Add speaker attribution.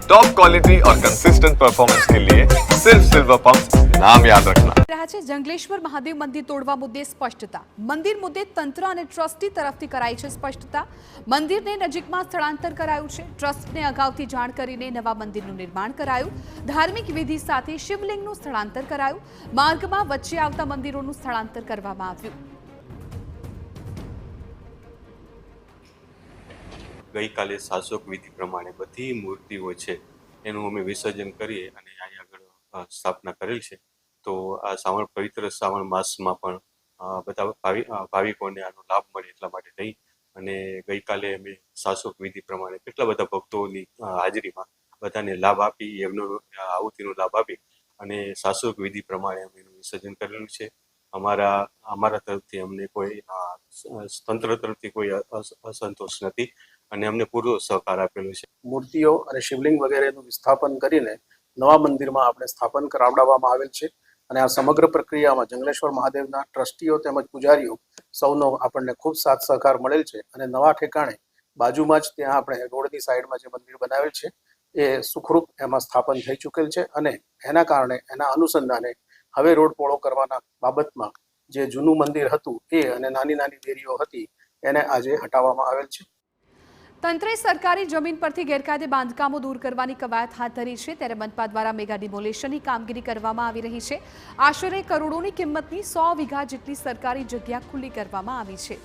Speaker 1: Top quality और consistent performance के लिए सिर्फ सिल्वर पंप नाम याद रखना।
Speaker 2: રહ્યા છે જંગલેશ્વર મહાદેવ મંદિર તોડવા મુદ્દે સ્પષ્ટતા. મંદિર મુદ્દે તંત્ર અને ટ્રસ્ટી તરફથી કરાઈ છે સ્પષ્ટતા. મંદિરને નજીકમાં સ્થળાંતર કરાયું છે. ટ્રસ્ટને અગાઉથી જાણ કરીને નવા મંદિરનું નિર્માણ કરાયું. ધાર્મિક વિધિ સાથે શિવલિંગનું સ્થળાંતર કરાયું. માર્ગમાં વચ્ચે આવતા મંદિરોનું સ્થળાંતર કરવામાં આવ્યું.
Speaker 3: ગઈકાલે શાસક વિધિ પ્રમાણે બધી મૂર્તિઓ છે એનું અમે વિસર્જન કરીએ અને અહીં આગળ સ્થાપના કરેલ છે. તો આ પવિત્ર શ્રાવણ માસમાં પણ બધા ભાવિકોને આનો લાભ મળે એટલા માટે નહીં અને ગઈકાલે અમે શાસક વિધિ પ્રમાણે કેટલા બધા ભક્તોની હાજરીમાં બધાને લાભ આપી એમનો આહુતિનો લાભ આપી અને શાસક વિધિ પ્રમાણે અમે એનું વિસર્જન કરેલું છે. અમારા તરફથી અમને કોઈ તંત્ર તરફથી કોઈ અસંતોષ નથી અને અમને પૂરો સહકાર આપેલો છે.
Speaker 4: મૂર્તિઓ અને શિવલિંગ વગેરેનું વિસ્થાપન કરીને નવા મંદિરમાં આપણે સ્થાપન કરાવડાવવામાં આવેલ છે અને આ સમગ્ર પ્રક્રિયામાં જંગલેશ્વર મહાદેવના ટ્રસ્ટીઓ તેમજ પૂજારીઓ સૌનો આપણને ખૂબ સાથ સહકાર મળેલ છે અને નવા ઠેકાણે બાજુમાં જ ત્યાં આપણે રોડની સાઈડમાં જે મંદિર બનાવેલ છે એ સુખરૂપ એમાં સ્થાપન થઈ ચૂકેલ છે અને એના કારણે એના અનુસંધાને હવે રોડ પહોળો કરવાના બાબતમાં જે જૂનું મંદિર હતું એ અને નાની નાની દેરીઓ હતી એને આજે હટાવવામાં આવેલ છે.
Speaker 2: તંત્રે સરકારી જમીન પરથી ગેરકાયદે બાંધકામો દૂર કરવાની કવાયત હાથ ધરી છે. ત્યારે મનપા દ્વારા મેગા ડિમોલેશનની કામગીરી કરવામાં આવી રહી છે. આશરે કરોડોની કિંમતની 100 વીઘા જેટલી સરકારી જગ્યા ખુલ્લી કરવામાં આવી છે.